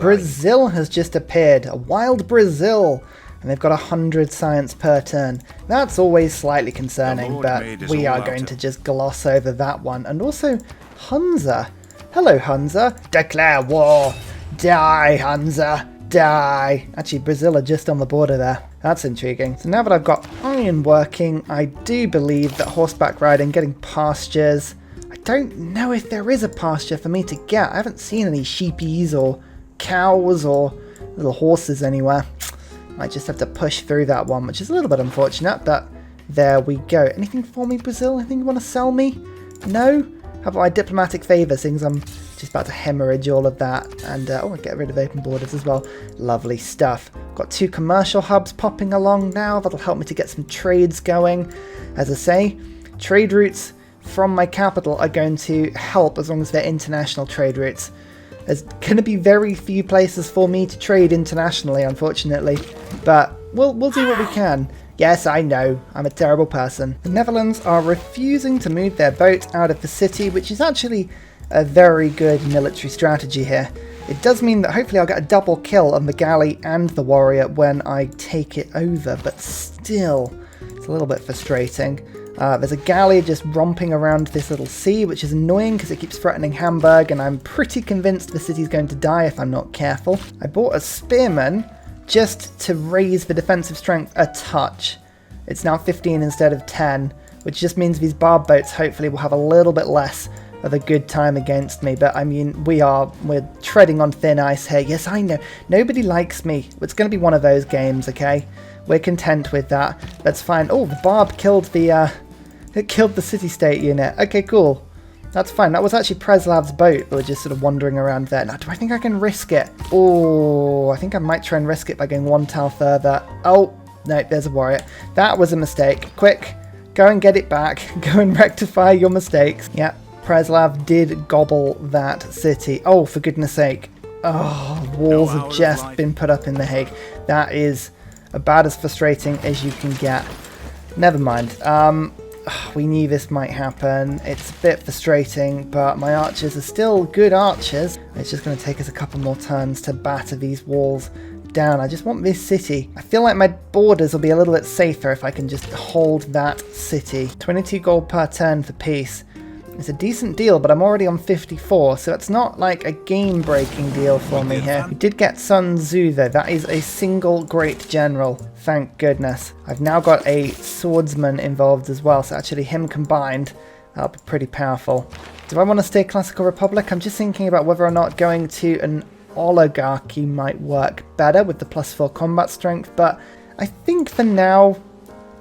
Brazil has just appeared. A wild Brazil. And they've got 100 science per turn. That's always slightly concerning, but we are going to just gloss over that one. And also, Hunza. Hello, Hunza. Declare war. Die, Hunza. Die. Actually, Brazil are just on the border there. That's intriguing. So now that I've got iron working, I do believe that horseback riding, getting pastures. I don't know if there is a pasture for me to get. I haven't seen any sheepies or cows or little horses anywhere. Might just have to push through that one, which is a little bit unfortunate, but there we go. Anything for me, Brazil? Anything you want to sell me? No? How about my diplomatic favour, since I'm just about to hemorrhage all of that. And, oh, I'll get rid of open borders as well. Lovely stuff. Got 2 commercial hubs popping along now. That'll help me to get some trades going. As I say, trade routes from my capital are going to help as long as they're international trade routes. There's going to be very few places for me to trade internationally, unfortunately, but we'll do what we can. Yes, I know, I'm a terrible person. The Netherlands are refusing to move their boat out of the city, which is actually a very good military strategy here. It does mean that hopefully I'll get a double kill on the galley and the warrior when I take it over, but still, it's a little bit frustrating. There's a galley just romping around this little sea, which is annoying because it keeps threatening Hamburg, and I'm pretty convinced the city's going to die if I'm not careful. I bought a spearman just to raise the defensive strength a touch. It's now 15 instead of 10, which just means these barb boats hopefully will have a little bit less of a good time against me. But I mean, we're treading on thin ice here. Yes, I know. Nobody likes me. It's going to be one of those games, okay? We're content with that. That's fine. Oh, the barb killed the city-state unit. Okay, cool. That's fine. That was actually Preslav's boat. We were just sort of wandering around there. Now, do I think I can risk it? Oh, I think I might try and risk it by going 1 tile further. Oh, no, there's a warrior. That was a mistake. Quick, go and get it back. Go and rectify your mistakes. Yeah, Preslav did gobble that city. Oh, for goodness sake. Oh, walls have just been put up in The Hague. That is about as frustrating as you can get. Never mind. We knew this might happen. It's a bit frustrating, but my archers are still good archers. It's just going to take us a couple more turns to batter these walls down. I just want this city. I feel like my borders will be a little bit safer if I can just hold that city. 22 gold per turn for peace. It's a decent deal, but I'm already on 54, so it's not like a game-breaking deal for me here. We did get Sun Tzu, though. That is a single great general. Thank goodness. I've now got a swordsman involved as well, so actually him combined, that'll be pretty powerful. Do I want to stay Classical Republic? I'm just thinking about whether or not going to an oligarchy might work better with the +4 combat strength, but I think for now,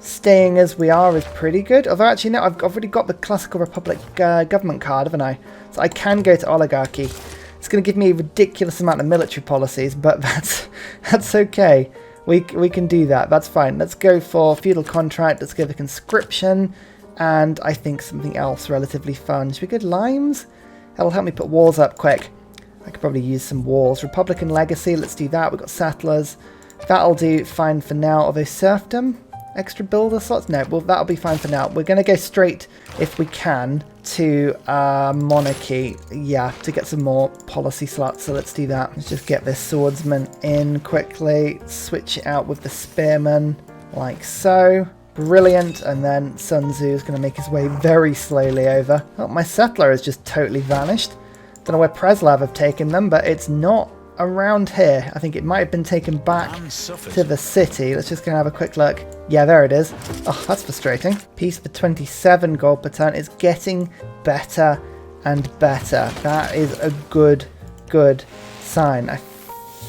staying as we are is pretty good. Although actually no, I've already got the Classical Republic government card, haven't I? So I can go to oligarchy. It's going to give me a ridiculous amount of military policies, but that's okay. We can do that. That's fine. Let's go for feudal contract. Let's go for conscription, and I think something else relatively fun. Should we go limes? That'll help me put walls up quick. I could probably use some walls. Republican legacy. Let's do that. We've got settlers. That'll do fine for now. Although serfdom. Extra builder slots? No, well, that'll be fine for now. We're going to go straight, if we can, to monarchy. Yeah, to get some more policy slots, so let's do that. Let's just get this swordsman in quickly. Switch it out with the spearman, like so. Brilliant, and then Sun Tzu is going to make his way very slowly over. Oh, my settler has just totally vanished. Don't know where Preslav have taken them, but it's not around here. I think it might have been taken back to the city. Let's just go and have a quick look. Yeah, there it is. Oh, that's frustrating. Peace for 27 gold per turn is getting better and better. That is a good sign. I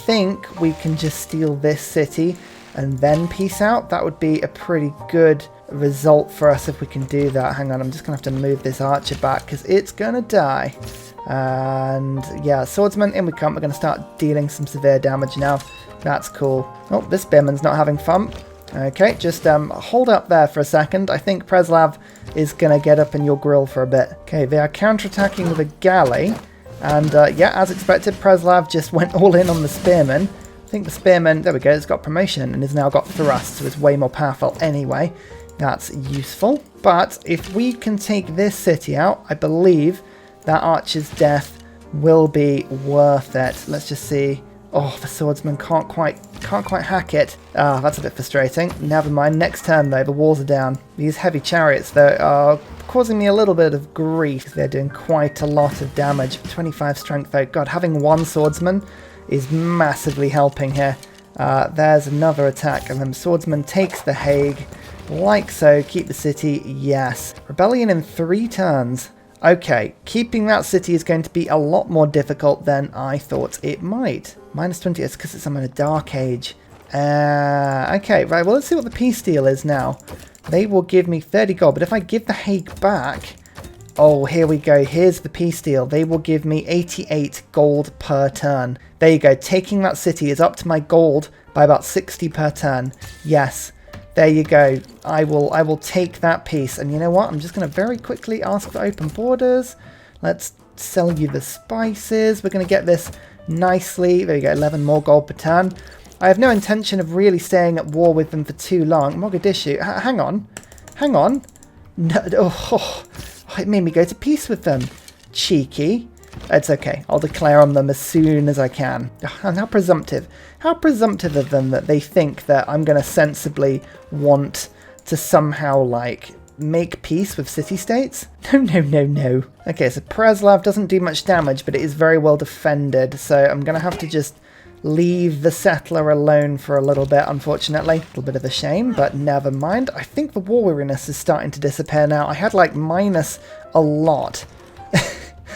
think we can just steal this city and then peace out. That would be a pretty good result for us if we can do that. Hang on, I'm just going to have to move this archer back because it's going to die. And yeah, swordsman, in we come. We're going to start dealing some severe damage now. That's cool. Oh, this spearman's not having fun. Okay, just hold up there for a second. I think Preslav is going to get up in your grill for a bit. Okay, they are counterattacking with a galley. And yeah, as expected, Preslav just went all in on the spearman. I think the spearman, there we go, it's got promotion and has now got thrust, so it's way more powerful anyway. That's useful. But if we can take this city out, I believe that archer's death will be worth it. Let's just see. Oh, the swordsman can't quite hack it. Ah, that's a bit frustrating. Never mind. Next turn, though, the walls are down. These heavy chariots, though, are causing me a little bit of grief. They're doing quite a lot of damage. 25 strength, though. God, having one swordsman is massively helping here. There's another attack, and then swordsman takes the Hague. Like so. Keep the city. Yes. Rebellion in 3 turns. Okay, keeping that city is going to be a lot more difficult than I thought it might. Minus 20, it's because I'm in a dark age. Okay, right, well, let's see what the peace deal is now. They will give me 30 gold, but if I give the Hague back... Oh, here we go. Here's the peace deal. They will give me 88 gold per turn. There you go. Taking that city is up to my gold by about 60 per turn. Yes. There you go. I will take that piece. And you know what? I'm just going to very quickly ask for open borders. Let's sell you the spices. We're going to get this nicely. There you go. 11 more gold per turn. I have no intention of really staying at war with them for too long. Mogadishu. Hang on. Hang on. No, oh, it made me go to peace with them. Cheeky. It's okay. I'll declare on them as soon as I can. And how presumptive. How presumptive of them that they think that I'm going to sensibly want to somehow, like, make peace with city-states? No, no, no, no. Okay, so Preslav doesn't do much damage, but it is very well defended. So I'm going to have to just leave the settler alone for a little bit, unfortunately. A little bit of a shame, but never mind. I think the war weariness is starting to disappear now. I had, like, minus a lot.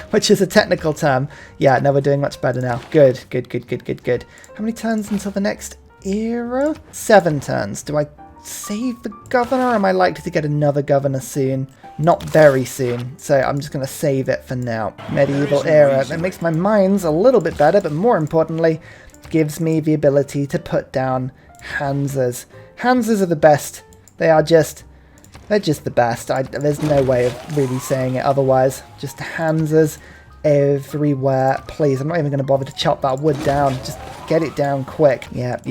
Which is a technical term. Yeah, no, we're doing much better now. Good, good, good, good, good, good. How many turns until the next era? 7 turns. Do I save the governor, or am I likely to get another governor soon? Not very soon, so I'm just going to save it for now. Medieval era. That makes my mines a little bit better, but more importantly, gives me the ability to put down Hanzas. Hanzas are the best. They're just the best. There's no way of really saying it otherwise. Just Hanzas everywhere. Please, I'm not even going to bother to chop that wood down. Just get it down quick. Yep.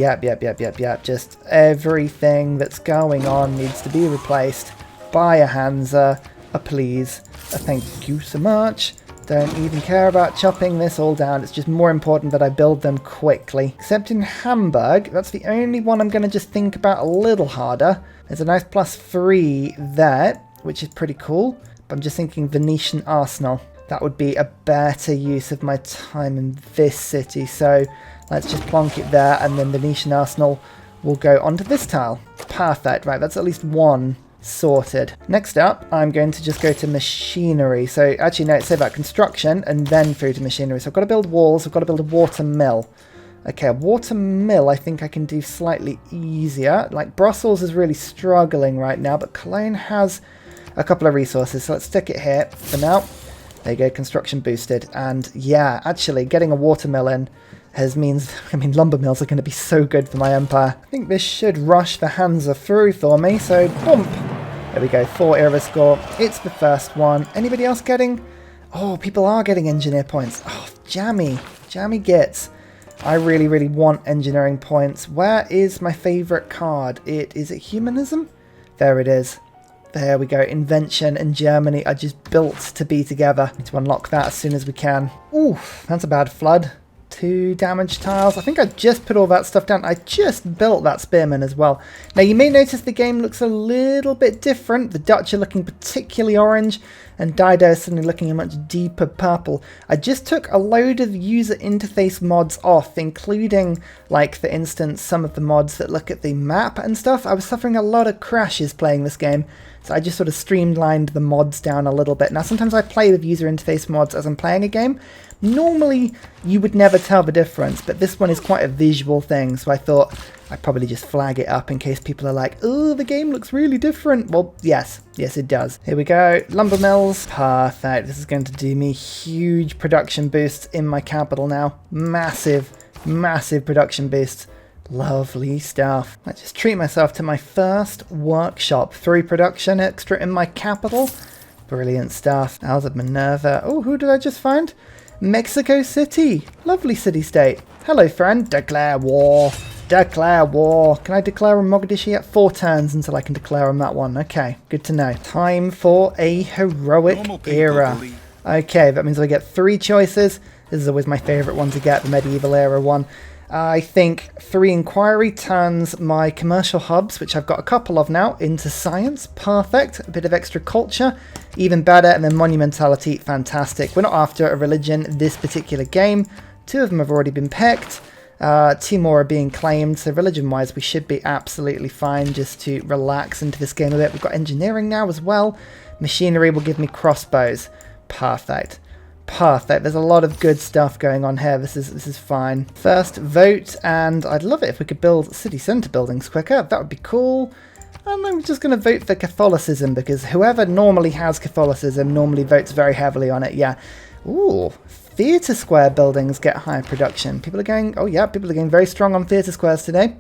Just everything that's going on needs to be replaced by a Hanza. A please. A thank you so much. Don't even care about chopping this all down. It's just more important that I build them quickly. Except in Hamburg, that's the only one I'm going to just think about a little harder. There's a nice +3 there, which is pretty cool. But I'm just thinking Venetian Arsenal. That would be a better use of my time in this city. So let's just plonk it there, and then Venetian Arsenal will go onto this tile. Perfect. Right, that's at least one sorted. Next up, I'm going to just go to machinery. So actually, no, it's about construction and then through to machinery. So I've got to build walls. I've got to build a water mill. Okay, a water mill I think I can do slightly easier. Like, Brussels is really struggling right now, but Cologne has a couple of resources. So let's stick it here for now. There you go, construction boosted. And yeah, actually, getting a water mill in means lumber mills are going to be so good for my empire. I think this should rush the Hanza through for me, so bump. There we go, 4 era score. It's the first one. Anybody else getting? Oh, people are getting engineer points. Oh, jammy gets. I really, really want engineering points. Where is my favourite card? Is it humanism? There it is. There we go. Invention and Germany are just built to be together. Need to unlock that as soon as we can. Oof, that's a bad flood. 2 damage tiles. I think I just put all that stuff down. I just built that spearman as well. Now you may notice the game looks a little bit different. The Dutch are looking particularly orange and Dido is suddenly looking a much deeper purple. I just took a load of user interface mods off, including, like, for instance, some of the mods that look at the map and stuff. I was suffering a lot of crashes playing this game, so I just sort of streamlined the mods down a little bit. Now sometimes I play with user interface mods as I'm playing a game. Normally, you would never tell the difference, but this one is quite a visual thing, so I thought I'd probably just flag it up in case people are like, oh, the game looks really different. Well, yes, it does. Here we go, lumber mills. Perfect. This is going to do me huge production boosts in my capital now. Massive production boosts. Lovely stuff. I just treat myself to my first workshop. 3 production extra in my capital. Brilliant stuff. How's it, Minerva? Oh, who did I just find? Mexico City. Lovely city-state. Hello, friend. Declare war. Declare war. Can I declare on Mogadishu yet? 4 turns until I can declare on that one. Okay, good to know. Time for a heroic era. Okay, that means I get 3 choices. This is always my favourite one to get, the medieval era one. I think 3 inquiry turns my commercial hubs, which I've got a couple of now, into science. Perfect. A bit of extra culture, even better. And then monumentality, fantastic. We're not after a religion this particular game. 2 of them have already been picked. 2 more are being claimed. So religion-wise, we should be absolutely fine just to relax into this game a bit. We've got engineering now as well. Machinery will give me crossbows. Perfect. Perfect. There's a lot of good stuff going on here. This is fine. First vote, and I'd love it if we could build city centre buildings quicker. That would be cool. And I'm just going to vote for Catholicism, because whoever normally has Catholicism normally votes very heavily on it. Yeah. Ooh. Theatre square buildings get higher production. People are going, oh yeah, people are going very strong on theatre squares today.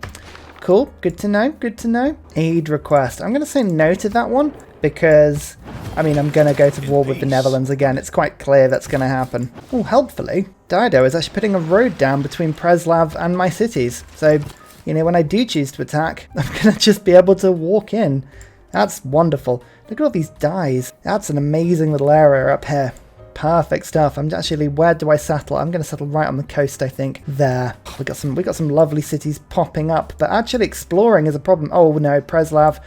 Cool. Good to know. Good to know. Aid request. I'm going to say no to that one, because I mean, I'm going to go to war with the Netherlands again. It's quite clear that's going to happen. Oh, helpfully, Dido is actually putting a road down between Preslav and my cities. So, you know, when I do choose to attack, I'm going to just be able to walk in. That's wonderful. Look at all these dyes. That's an amazing little area up here. Perfect stuff. I'm actually, where do I settle? I'm going to settle right on the coast, I think. There. Oh, we got some lovely cities popping up, but actually exploring is a problem. Oh no, Preslav.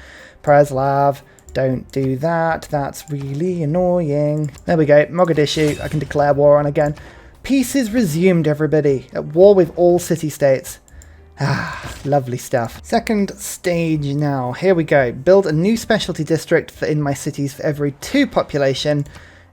Don't do that. That's really annoying. There we go. Mogadishu. I can declare war on again. Peace is resumed, everybody. At war with all city-states. Ah, lovely stuff. Second stage now. Here we go. Build a new specialty district in my cities for every 2 population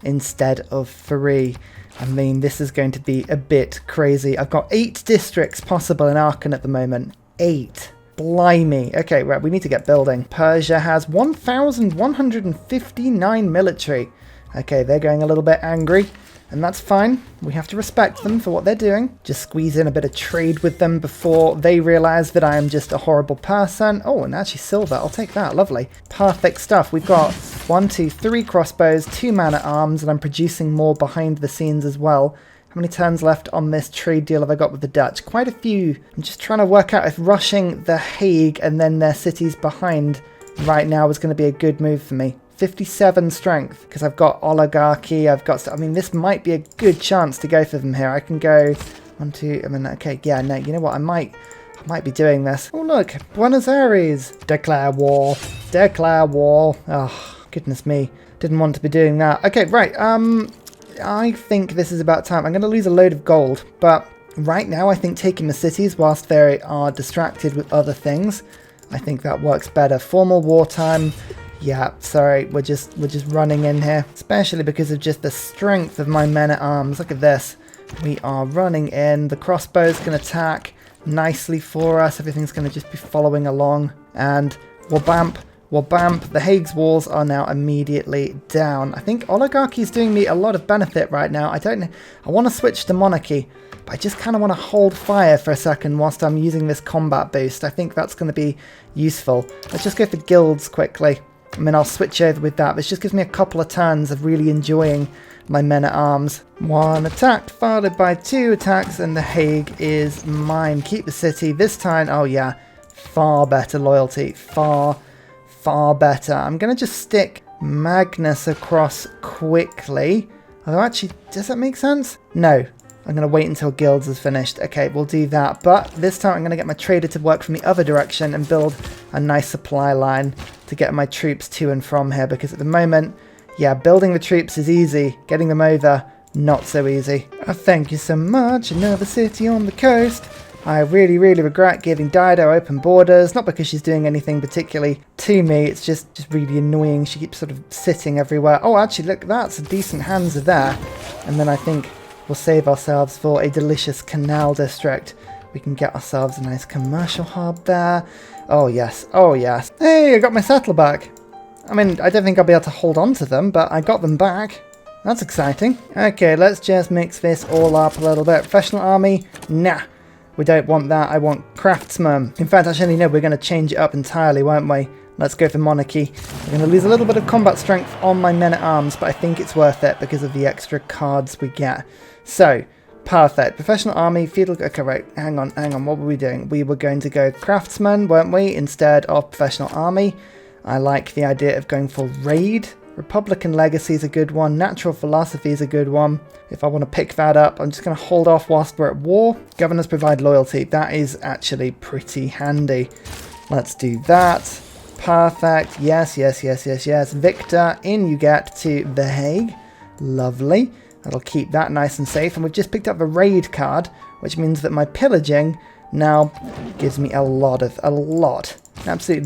instead of 3. I mean, this is going to be a bit crazy. I've got 8 districts possible in Aachen at the moment. 8. Blimey. Okay, right, we need to get building. Persia has 1,159 military. Okay, they're going a little bit angry, and that's fine. We have to respect them for what they're doing. Just squeeze in a bit of trade with them before they realize that I am just a horrible person. Oh, and actually silver. I'll take that. Lovely. Perfect stuff. We've got 1, 2, 3 crossbows, 2 man-at-arms, and I'm producing more behind the scenes as well. How many turns left on this trade deal have I got with the Dutch? Quite a few. I'm just trying to work out if rushing The Hague and then their cities behind right now is going to be a good move for me. 57 strength, because I've got oligarchy, I mean, this might be a good chance to go for them here. I can go 1, 2, I mean, okay, yeah, no, you know what, I might be doing this. Oh look, Buenos Aires. Declare war. Declare war. Oh, goodness me. Didn't want to be doing that. Okay, right, I think this is about time. I'm going to lose a load of gold, but right now I think taking the cities whilst they are distracted with other things, I think that works better. Formal wartime. Yeah, sorry, we're just running in here, especially because of just the strength of my men-at-arms. Look at this. We are running in. The crossbow's going to attack nicely for us. Everything's going to just be following along. And wabamp. The Hague's walls are now immediately down. I think oligarchy is doing me a lot of benefit right now. I don't know. I want to switch to monarchy, but I just kind of want to hold fire for a second whilst I'm using this combat boost. I think that's going to be useful. Let's just go for guilds quickly. I mean, I'll switch over with that. This just gives me a couple of turns of really enjoying my men-at-arms. 1 attack, followed by 2 attacks, and The Hague is mine. Keep the city. This time, oh yeah, far better loyalty. Far better. I'm going to just stick Magnus across quickly. Although, actually, does that make sense? No. I'm going to wait until guilds is finished. Okay, we'll do that. But this time I'm going to get my trader to work from the other direction and build a nice supply line to get my troops to and from here. Because at the moment, yeah, building the troops is easy. Getting them over, not so easy. Oh, thank you so much. Another city on the coast. I really regret giving Dido open borders. Not because she's doing anything particularly to me. It's just really annoying. She keeps sort of sitting everywhere. Oh, actually, look, that's a decent Hanza there. And then I think we'll save ourselves for a delicious canal district. We can get ourselves a nice commercial hub there. Oh yes, oh yes. Hey, I got my settle back. I mean, I don't think I'll be able to hold on to them, but I got them back. That's exciting. Okay, let's just mix this all up a little bit. Professional army? Nah, we don't want that. I want craftsmen. In fact, actually, no, we're going to change it up entirely, won't we? Let's go for monarchy. We're going to lose a little bit of combat strength on my men-at-arms, but I think it's worth it because of the extra cards we get. So, perfect. Professional army, feudal... Okay, right. Hang on. What were we doing? We were going to go craftsman, weren't we? Instead of professional army. I like the idea of going for raid. Republican Legacy is a good one. Natural Philosophy is a good one. If I want to pick that up, I'm just going to hold off whilst we're at war. Governors provide loyalty. That is actually pretty handy. Let's do that. Perfect. Yes, yes, yes, yes, yes. Victor, in you get to The Hague. Lovely. That'll keep that nice and safe. And we've just picked up a raid card, which means that my pillaging now gives me absolute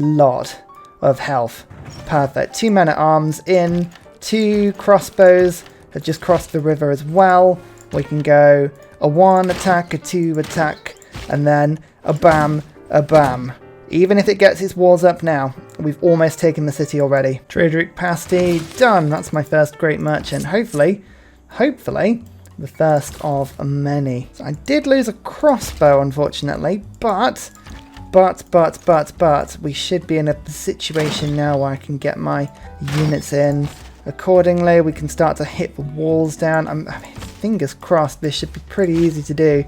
lot of health. Perfect. 2 men-at-arms in, 2 crossbows have just crossed the river as well. We can go a 1 attack, a 2 attack, and then a bam, a bam. Even if it gets its walls up now, we've almost taken the city already. Trader capacity, done. That's my first great merchant. Hopefully, the first of many. So I did lose a crossbow, unfortunately, but we should be in a situation now where I can get my units in. Accordingly, we can start to hit the walls down. I mean, fingers crossed, this should be pretty easy to do.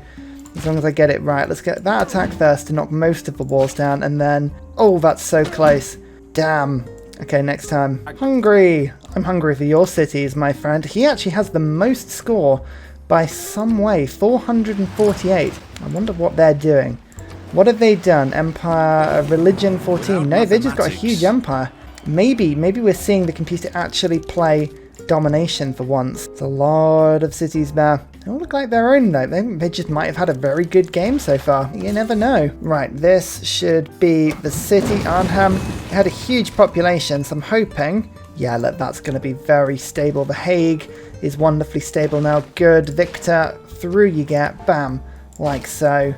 As long as I get it right. Let's get that attack first to knock most of the walls down, and then... Oh, that's so close. Damn. Okay, next time. Hungary. I'm hungry for your cities, my friend. He actually has the most score by some way. 448. I wonder what they're doing. What have they done? Empire, religion 14. No, they just got a huge empire. Maybe we're seeing the computer actually play domination for once. It's a lot of cities there. They don't look like their own though. They just might have had a very good game so far. You never know. Right, this should be the city. Arnhem. It had a huge population, so I'm hoping... Yeah, look, that's going to be very stable. The Hague is wonderfully stable now. Good. Victor, through you get. Bam. Like so.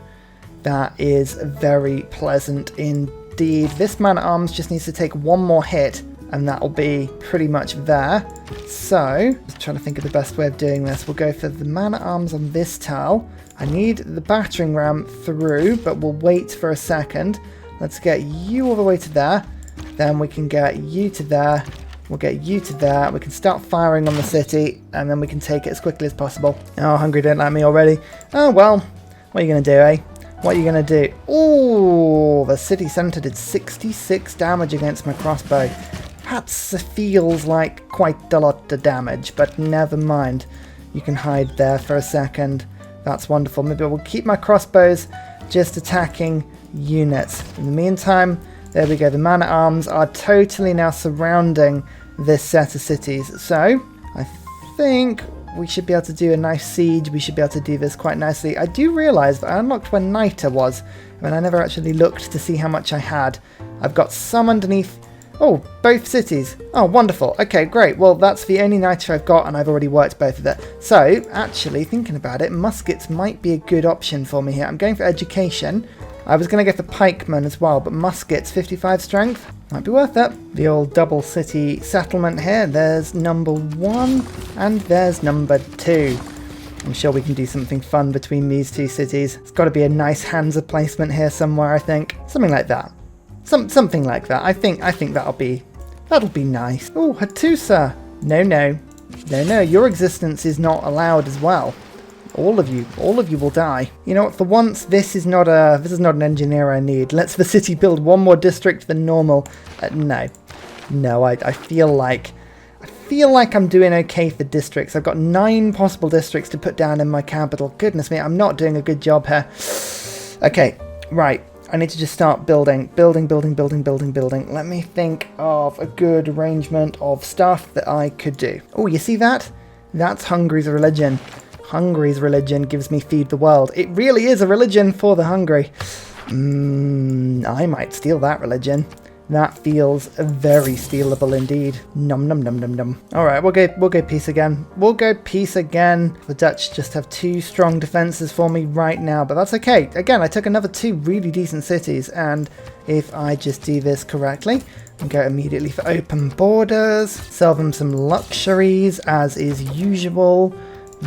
That is very pleasant indeed. This man-at-arms just needs to take one more hit, and that'll be pretty much there. So, just trying to think of the best way of doing this. We'll go for the man-at-arms on this tile. I need the battering ram through, but we'll wait for a second. Let's get you all the way to there. Then we can get you to there. We'll get you to there. We can start firing on the city, and then we can take it as quickly as possible. Oh, Hungary don't like me already. Oh, well. What are you going to do, eh? What are you going to do? Oh, the city centre did 66 damage against my crossbow. That feels like quite a lot of damage, but never mind. You can hide there for a second. That's wonderful. Maybe I will keep my crossbows just attacking units. In the meantime, there we go. The man-at-arms are totally now surrounding this set of cities. So, I think we should be able to do a nice siege. We should be able to do this quite nicely. I do realise that I unlocked where Niter was. I mean, I never actually looked to see how much I had. I've got some underneath... Oh, both cities. Oh, wonderful. Okay, great. Well, that's the only Niter I've got, and I've already worked both of that. So, actually, thinking about it, muskets might be a good option for me here. I'm going for education. I was going to go for pikemen as well, but muskets, 55 strength, might be worth it. The old double city settlement here. There's number 1, and there's number 2. I'm sure we can do something fun between these two cities. It's got to be a nice Hanza placement here somewhere, I think. Something like that. Something like that. I think that'll be nice. Oh, Hattusa. No. Your existence is not allowed as well. All of you will die. You know what? For once, this is not an engineer I need. Let's the city build one more district than normal. No. I feel like I'm doing okay for districts. I've got 9 possible districts to put down in my capital. Goodness me, I'm not doing a good job here. Okay, right. I need to just start building. Let me think of a good arrangement of stuff that I could do. Oh, you see that? That's Hungary's religion. Hungary's religion gives me feed the world. It really is a religion for the hungry. I might steal that religion. That feels very stealable indeed. Num. Alright, we'll go peace again. The Dutch just have 2 strong defenses for me right now, but that's okay. Again, I took another 2 really decent cities, and if I just do this correctly, and go immediately for open borders, sell them some luxuries as is usual.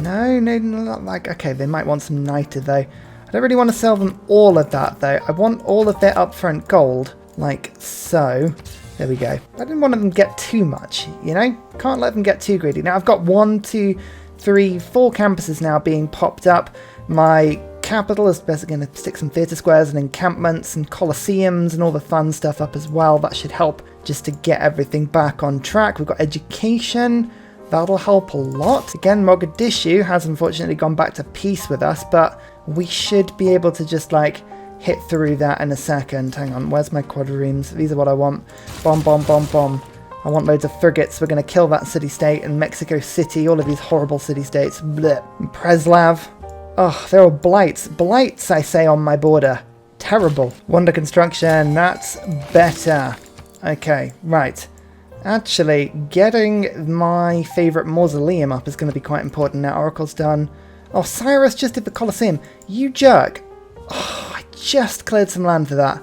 No, not like... Okay, they might want some niter though. I don't really want to sell them all of that though. I want all of their upfront gold. Like so. There we go. I didn't want them to get too much, you know? Can't let them get too greedy. Now I've got 1, 2, 3, 4 campuses now being popped up. My capital is basically going to stick some theatre squares and encampments and colosseums and all the fun stuff up as well. That should help just to get everything back on track. We've got education. That'll help a lot. Again, Mogadishu has unfortunately gone back to peace with us, but we should be able to just like hit through that in a second. Hang on, where's my quadriremes? These are what I want. Bomb, bomb, bomb, bomb. I want loads of frigates. We're going to kill that city-state and Mexico City, all of these horrible city-states. Blech. Preslav. Oh, they're all blights. Blights, I say, on my border. Terrible. Wonder construction. That's better. Okay, right. Actually, getting my favourite mausoleum up is going to be quite important now. Oracle's done. Oh, Cyrus just did the Colosseum. You jerk. Oh, I just cleared some land for that.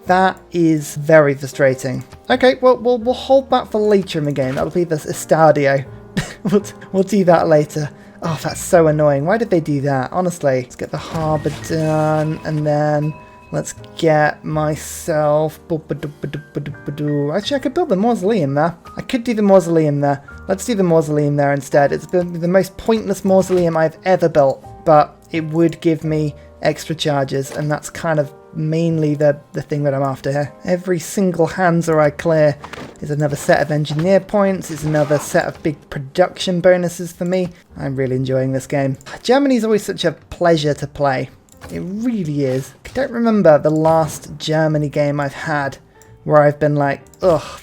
That is very frustrating. Okay, well, we'll hold that for later in the game. That'll be the Estadio. we'll do that later. Oh, that's so annoying. Why did they do that? Honestly. Let's get the harbour done, and then let's get myself... Actually, I could build the mausoleum there. I could do the mausoleum there. Let's do the mausoleum there instead. It's been the most pointless mausoleum I've ever built, but it would give me extra charges, and that's kind of mainly the thing that I'm after here. Every single Hanza I clear is another set of engineer points, it's another set of big production bonuses for me. I'm really enjoying this game. Germany's always such a pleasure to play. It really is. I don't remember the last Germany game I've had where I've been like, ugh,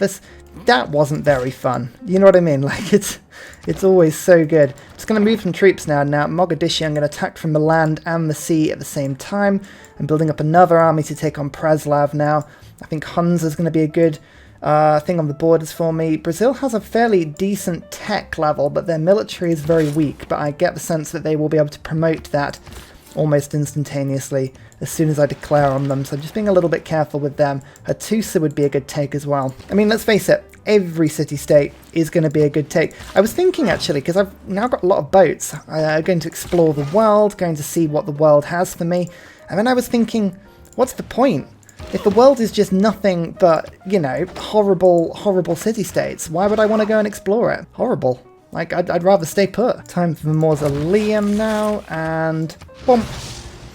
that wasn't very fun. You know what I mean? Like, it's always so good. I'm just going to move some troops now. Now, Mogadishu, I'm going to attack from the land and the sea at the same time. I'm building up another army to take on Preslav now. I think Hunza is going to be a good thing on the borders for me. Brazil has a fairly decent tech level, but their military is very weak. But I get the sense that they will be able to promote that almost instantaneously as soon as I declare on them, so just being a little bit careful with them. Hattusa would be a good take as well. I mean, let's face it, every city-state is going to be a good take. I was thinking actually, because I've now got a lot of boats, I'm going to explore the world, going to see what the world has for me, and then I was thinking, what's the point? If the world is just nothing but, you know, horrible, horrible city-states, why would I want to go and explore it? Horrible. Like, I'd rather stay put. Time for the mausoleum now, and boom.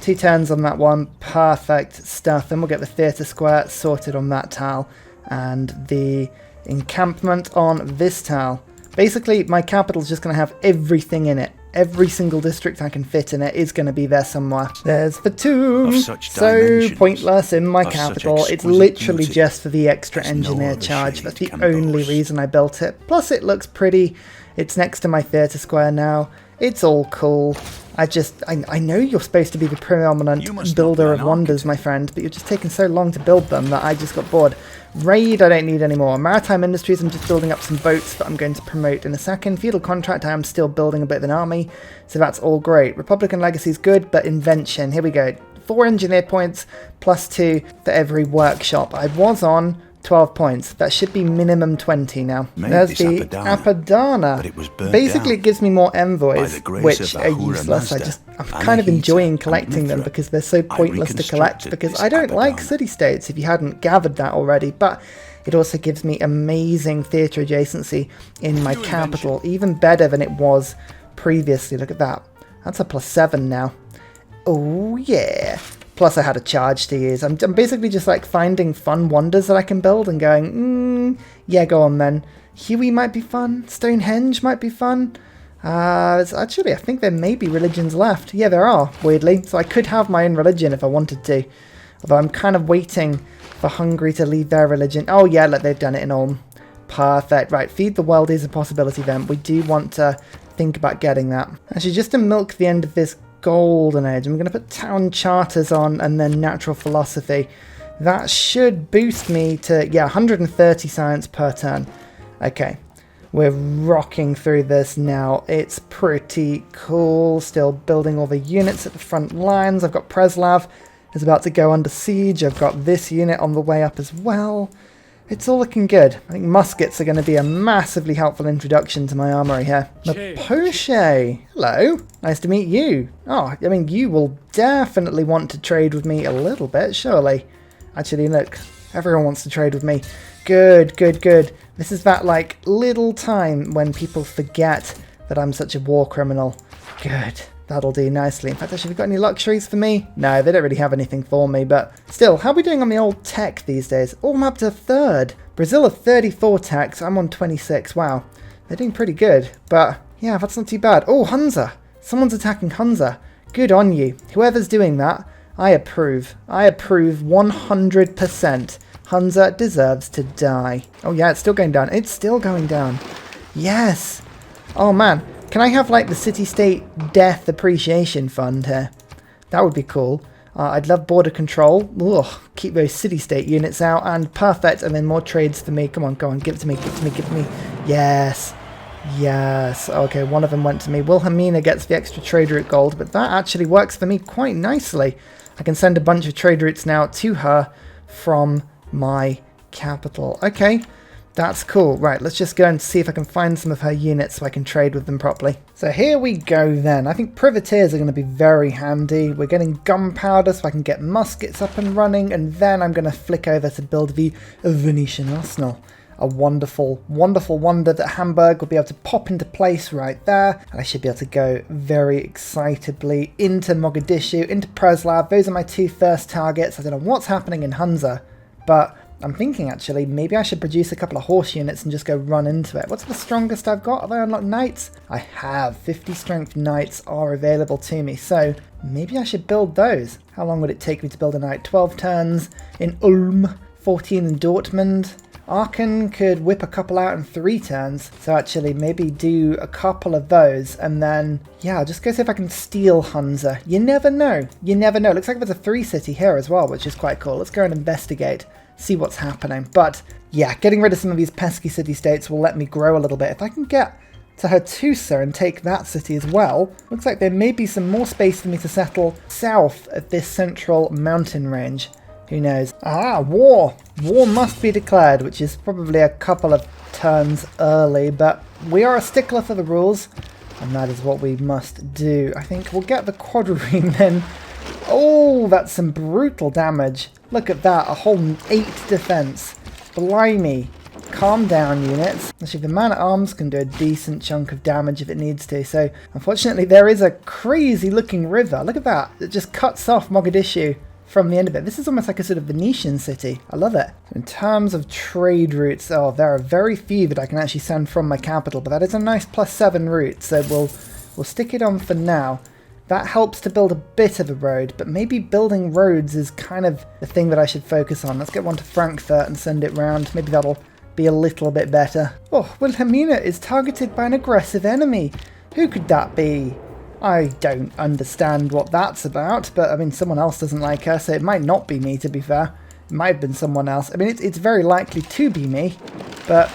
2 turns on that one. Perfect stuff. Then we'll get the theatre square sorted on that tile, and the encampment on this tile. Basically, my capital's just going to have everything in it. Every single district I can fit in it is going to be there somewhere. There's the tomb. So pointless in my capital. It's literally just for the extra engineer charge. That's the only reason I built it. Plus, it looks pretty. It's next to my theatre square now. It's all cool. I know you're supposed to be the preeminent builder of wonders, my friend, but you're just taking so long to build them that I just got bored. Raid, I don't need anymore. Maritime industries, I'm just building up some boats that I'm going to promote in a second. Feudal contract, I am still building a bit of an army, so that's all great. Republican legacy is good, but invention, here we go. 4 engineer points, plus 2 for every workshop. I was on 12 points. That should be minimum 20 now. There's the Apadana. Basically, it gives me more envoys, which are useless. I'm kind of enjoying collecting them because they're so pointless to collect, because I don't like city-states, if you hadn't gathered that already, but it also gives me amazing theatre adjacency in my capital, even better than it was previously. Look at that. That's a +7 now. Oh, yeah. Plus I had a charge to use. I'm basically just like finding fun wonders that I can build and going, yeah, go on then. Huey might be fun. Stonehenge might be fun. Actually, I think there may be religions left. Yeah, there are, weirdly. So I could have my own religion if I wanted to. Although I'm kind of waiting for Hungary to leave their religion. Oh yeah, look, they've done it in Ulm. Perfect. Right, feed the world is a possibility then. We do want to think about getting that. Actually, just to milk the end of this golden age, I'm going to put town charters on and then natural philosophy. That should boost me to, yeah, 130 science per turn. Okay, we're rocking through this now. It's pretty cool. Still building all the units at the front lines. I've got Preslav is about to go under siege. I've got this unit on the way up as well. It's all looking good. I think muskets are going to be a massively helpful introduction to my armory here. Mapoche! Hello. Nice to meet you. Oh, I mean, you will definitely want to trade with me a little bit, surely. Actually, look, everyone wants to trade with me. Good, good, good. This is that, like, little time when people forget that I'm such a war criminal. Good. That'll do nicely. In fact, actually, have you got any luxuries for me? No, they don't really have anything for me, but still, how are we doing on the old tech these days? Oh, I'm up to 3rd. Brazil are 34 techs. I'm on 26. Wow. They're doing pretty good, but yeah, that's not too bad. Oh, Hunza. Someone's attacking Hunza. Good on you. Whoever's doing that, I approve. I approve 100%. Hunza deserves to die. Oh yeah, it's still going down. It's still going down. Yes. Oh man. Can I have like the city-state death appreciation fund here? That would be cool. I'd love border control. Ugh, keep those city-state units out. And perfect. And then more trades for me. Come on, go on. Give it to me. Give it to me. Give it to me. Yes. Yes. Okay, one of them went to me. Wilhelmina gets the extra trade route gold. But that actually works for me quite nicely. I can send a bunch of trade routes now to her from my capital. Okay. That's cool. Right, let's just go and see if I can find some of her units so I can trade with them properly. So here we go then. I think privateers are going to be very handy. We're getting gunpowder so I can get muskets up and running, and then I'm going to flick over to build the Venetian arsenal. A wonderful, wonderful wonder that Hamburg will be able to pop into place right there, and I should be able to go very excitably into Mogadishu, into Preslav. Those are my 2 first targets. I don't know what's happening in Hunza, but I'm thinking actually maybe I should produce a couple of horse units and just go run into it. What's the strongest I've got? Have I unlocked knights? I have. 50 strength knights are available to me, so maybe I should build those. How long would it take me to build a knight? 12 turns in Ulm, 14 in Dortmund. Aachen could whip a couple out in 3 turns, so actually maybe do a couple of those, and then, yeah, I'll just go see if I can steal Hunza. You never know. You never know. Looks like there's a 3 city here as well, which is quite cool. Let's go and investigate, see what's happening. But, yeah, getting rid of some of these pesky city-states will let me grow a little bit. If I can get to Hattusa and take that city as well, looks like there may be some more space for me to settle south of this central mountain range. Who knows? Ah, war! War must be declared, which is probably a couple of turns early, but we are a stickler for the rules, and that is what we must do. I think we'll get the quadrireme then. Oh, that's some brutal damage. Look at that, a whole 8 defense. Blimey. Calm down, units. Actually, the man-at-arms can do a decent chunk of damage if it needs to, so unfortunately there is a crazy-looking river. Look at that. It just cuts off Mogadishu from the end of it. This is almost like a sort of Venetian city. I love it. In terms of trade routes, oh, there are very few that I can actually send from my capital, but that is a nice +7 route, so we'll stick it on for now. That helps to build a bit of a road, but maybe building roads is kind of the thing that I should focus on. Let's get one to Frankfurt and send it round. Maybe that'll be a little bit better. Oh, Wilhelmina is targeted by an aggressive enemy. Who could that be? I don't understand what that's about, but I mean, someone else doesn't like her, so it might not be me, to be fair. It might have been someone else. I mean, it's very likely to be me, but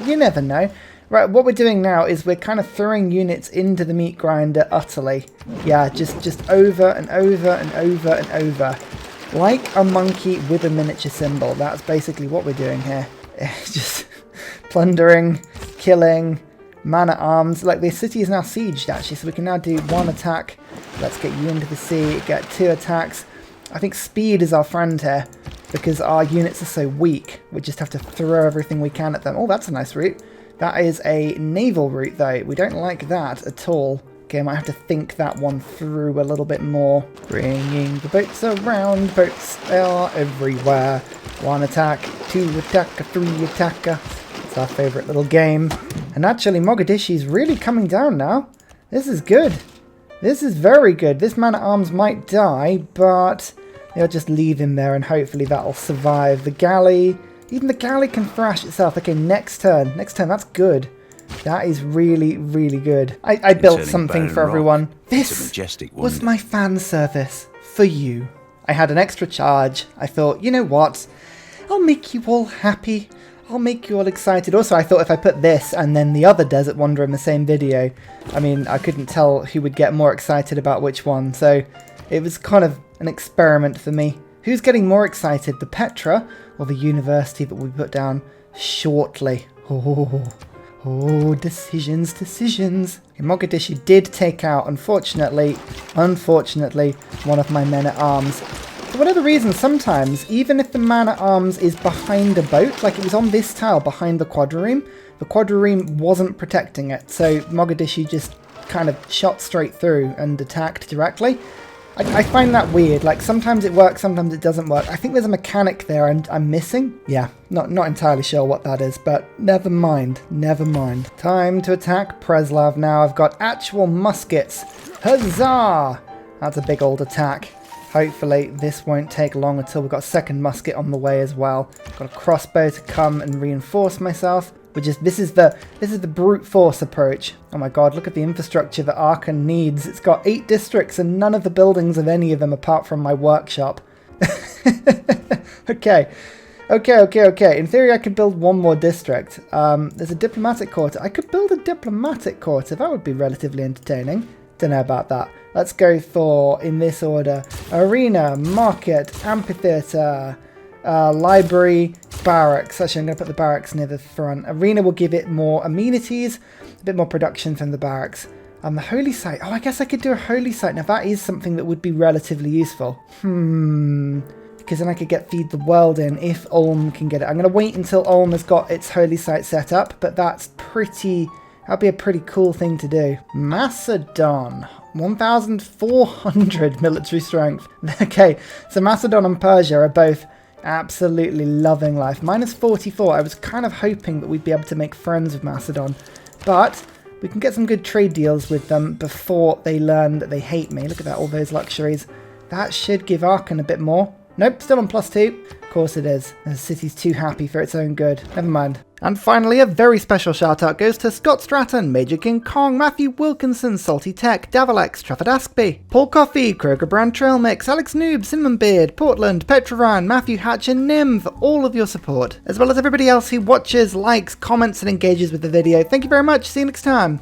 you never know. Right, what we're doing now is we're kind of throwing units into the meat grinder utterly. Yeah, just over and over and over and over. Like a monkey with a miniature symbol. That's basically what we're doing here. Just plundering, killing, man-at-arms. Like, the city is now sieged, actually, so we can now do 1 attack. Let's get you into the sea, get 2 attacks. I think speed is our friend here, because our units are so weak. We just have to throw everything we can at them. Oh, that's a nice route. That is a naval route, though. We don't like that at all. Okay, I might have to think that one through a little bit more. Bringing the boats around. Boats are everywhere. 1 attack, 2 attacker, 3 attacker. It's our favourite little game. And actually, Mogadishu's really coming down now. This is good. This is very good. This man-at-arms might die, but they'll just leave him there and hopefully that'll survive. The galley, even the galley can thrash itself. Okay, next turn. Next turn, that's good. That is really, really good. I built something for everyone. This was my fan service for you. I had an extra charge. I thought, you know what? I'll make you all happy. I'll make you all excited. Also, I thought if I put this and then the other Desert Wanderer in the same video, I mean, I couldn't tell who would get more excited about which one. So it was kind of an experiment for me. Who's getting more excited, the Petra or the university that we put down shortly? Oh, decisions. Okay, Mogadishu did take out, unfortunately, one of my men-at-arms. For whatever reason, sometimes, even if the man-at-arms is behind a boat, like it was on this tile behind the quadrireme wasn't protecting it, so Mogadishu just kind of shot straight through and attacked directly. I find that weird. Like, sometimes it works, sometimes it doesn't work. I think there's a mechanic there and I'm missing. Yeah, not entirely sure what that is, but never mind, never mind. Time to attack Preslav now. I've got actual muskets. Huzzah! That's a big old attack. Hopefully this won't take long until we've got a second musket on the way as well. Got a crossbow to come and reinforce myself. This is the brute force approach. Oh my god, look at the infrastructure that Arkan needs. It's got 8 districts and none of the buildings of any of them apart from my workshop. Okay. In theory I could build one more district. There's a diplomatic quarter. I could build a diplomatic quarter. That would be relatively entertaining. Don't know about that. Let's go for, in this order, arena, market, amphitheatre, library, barracks. Actually, I'm going to put the barracks near the front. Arena will give it more amenities, a bit more production from the barracks. The holy site. Oh, I guess I could do a holy site. Now, that is something that would be relatively useful. Because then I could get Feed the World in if Ulm can get it. I'm going to wait until Ulm has got its holy site set up, but that'd be a pretty cool thing to do. Macedon. 1,400 military strength. Okay, so Macedon and Persia are both absolutely loving life. Minus 44. I was kind of hoping that we'd be able to make friends with Macedon, but we can get some good trade deals with them before they learn that they hate me. Look at that, all those luxuries. That should give Arkan a bit more. Nope, still on +2. Of course it is. The city's too happy for its own good. Never mind. And finally, a very special shout out goes to Scott Stratton, Major King Kong, Matthew Wilkinson, Salty Tech, Davalex, Trafford Askby, Paul Coffey, Kroger Brand Trail Mix, Alex Noob, Cinnamon Beard, Portland, Petra Fan, Matthew Hatch and Nim for all of your support, as well as everybody else who watches, likes, comments and engages with the video. Thank you very much. See you next time.